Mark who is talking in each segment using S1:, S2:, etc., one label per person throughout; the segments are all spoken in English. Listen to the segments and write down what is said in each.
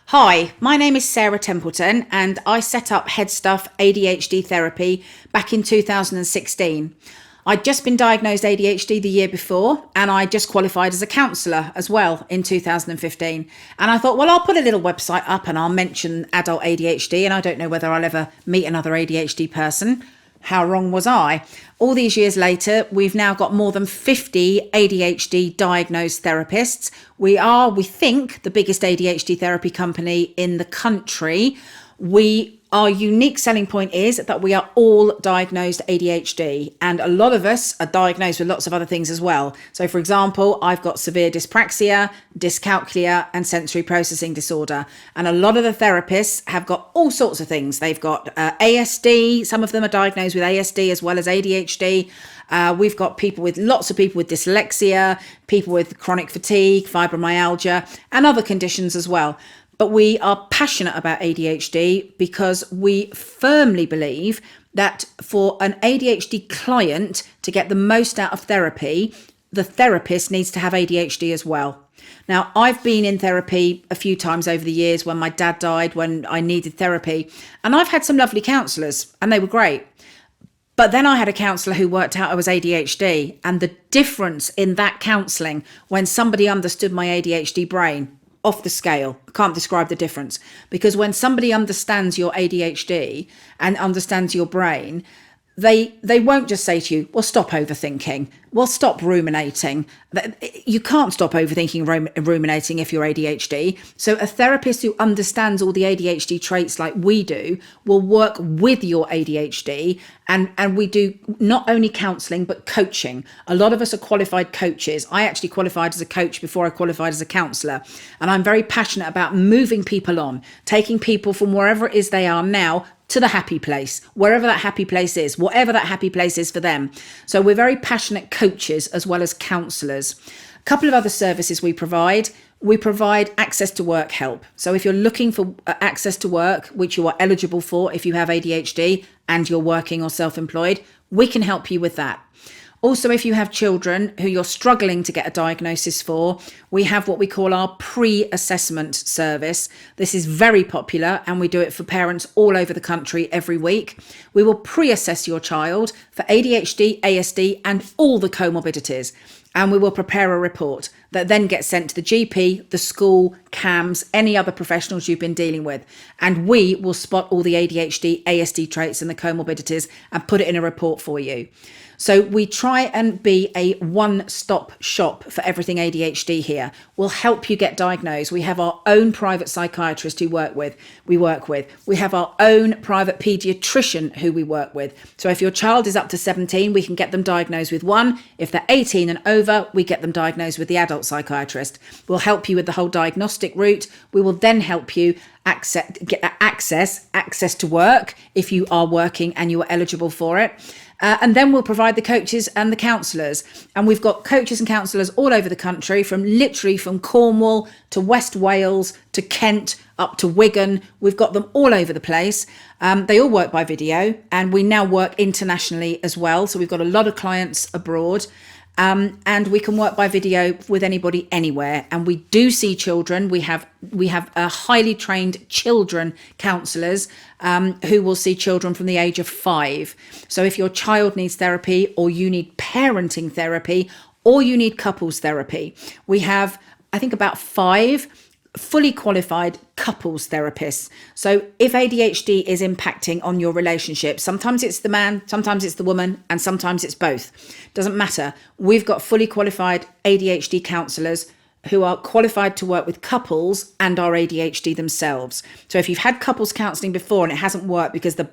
S1: Hi, my name is Sarah Templeton and I set up Headstuff ADHD Therapy back in 2016. I'd just been diagnosed ADHD the year before and I just qualified as a counsellor as well in 2015. And I thought, well, I'll put a little website up and I'll mention adult ADHD, and I don't know whether I'll ever meet another ADHD person. How wrong was I? All these years later, we've now got more than 50 ADHD diagnosed therapists. We think, the biggest ADHD therapy company in the country. Our unique selling point is that we are all diagnosed ADHD, and a lot of us are diagnosed with lots of other things as well. So, for example, I've got severe dyspraxia, dyscalculia, and sensory processing disorder. And a lot of the therapists have got all sorts of things. They've got ASD. Some of them are diagnosed with ASD as well as ADHD. We've got lots of people with dyslexia, people with chronic fatigue, fibromyalgia, and other conditions as well. But we are passionate about ADHD because we firmly believe that for an ADHD client to get the most out of therapy, the therapist needs to have ADHD as well. Now, I've been in therapy a few times over the years when my dad died, when I needed therapy, and I've had some lovely counsellors and they were great. But then I had a counsellor who worked out I was ADHD, and the difference in that counselling when somebody understood my ADHD brain, off the scale. I can't describe the difference, because when somebody understands your ADHD and understands your brain, they won't just say to you, well, stop overthinking. Well, stop ruminating. You can't stop overthinking and ruminating if you're ADHD. So a therapist who understands all the ADHD traits like we do will work with your ADHD. And we do not only counselling, but coaching. A lot of us are qualified coaches. I actually qualified as a coach before I qualified as a counsellor. And I'm very passionate about moving people on, taking people from wherever it is they are now to the happy place, wherever that happy place is, whatever that happy place is for them. So we're very passionate coaches as well as counsellors. A couple of other services we provide. We provide access to work help. So if you're looking for access to work, which you are eligible for if you have ADHD and you're working or self-employed, we can help you with that. Also, if you have children who you're struggling to get a diagnosis for, we have what we call our pre-assessment service. This is very popular and we do it for parents all over the country every week. We will pre-assess your child for ADHD, ASD, and all the comorbidities. And we will prepare a report that then gets sent to the GP, the school, CAMS, any other professionals you've been dealing with. And we will spot all the ADHD, ASD traits and the comorbidities and put it in a report for you. So we try and be a one-stop shop for everything ADHD here. We'll help you get diagnosed. We have our own private psychiatrist we work with. We have our own private paediatrician who we work with. So if your child is up to 17, we can get them diagnosed with one. If they're 18 and over, we get them diagnosed with the adult psychiatrist. We'll help you with the whole diagnostic route. We will then help you get access to work if you are working and you are eligible for it. And then we'll provide the coaches and the counsellors. And we've got coaches and counsellors all over the country, from Cornwall to West Wales to Kent up to Wigan. We've got them all over the place. They all work by video, and we now work internationally as well. So we've got a lot of clients abroad. And we can work by video with anybody anywhere. And we do see children. We have a highly trained children counsellors who will see children from the age of 5. So if your child needs therapy, or you need parenting therapy, or you need couples therapy, we have, I think, about 5 fully qualified couples therapists. So if ADHD is impacting on your relationship, sometimes it's the man, sometimes it's the woman, and sometimes it's both. Doesn't matter. We've got fully qualified ADHD counsellors who are qualified to work with couples and are ADHD themselves. So if you've had couples counselling before and it hasn't worked because the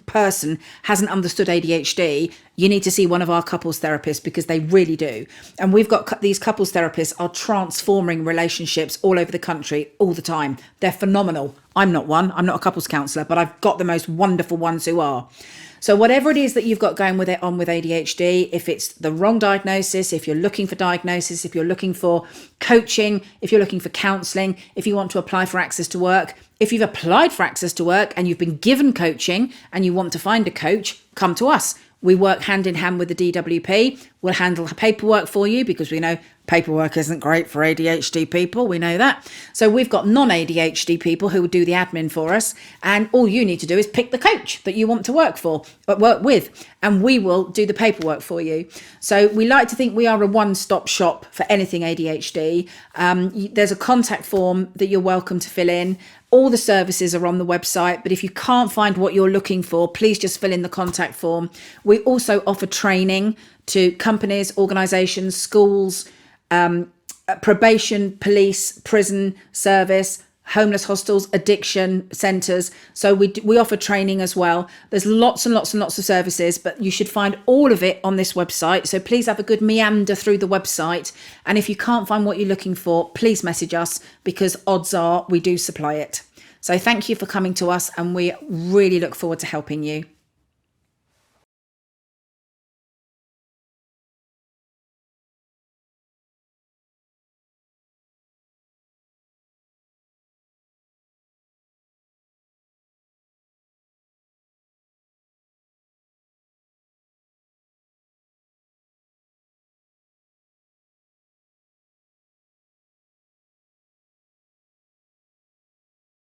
S1: person hasn't understood ADHD, you need to see one of our couples therapists, because they really do. And we've got these couples therapists are transforming relationships all over the country all the time. They're phenomenal. I'm not one. I'm not a couples counsellor, but I've got the most wonderful ones who are. So whatever it is that you've got going with ADHD, if it's the wrong diagnosis, if you're looking for diagnosis, if you're looking for coaching, if you're looking for counselling, if you want to apply for access to work, if you've applied for access to work and you've been given coaching and you want to find a coach, come to us. We work hand in hand with the DWP. We'll handle paperwork for you because we know paperwork isn't great for ADHD people. We know that. So we've got non-ADHD people who will do the admin for us. And all you need to do is pick the coach that you want to work with, and we will do the paperwork for you. So we like to think we are a one-stop shop for anything ADHD. There's a contact form that you're welcome to fill in. All the services are on the website, but if you can't find what you're looking for, please just fill in the contact form. We also offer training to companies, organisations, schools, probation, police, prison service, homeless hostels, addiction centres. So we offer training as well. There's lots and lots and lots of services, but you should find all of it on this website. So please have a good meander through the website. And if you can't find what you're looking for, please message us, because odds are we do supply it. So thank you for coming to us, and we really look forward to helping you.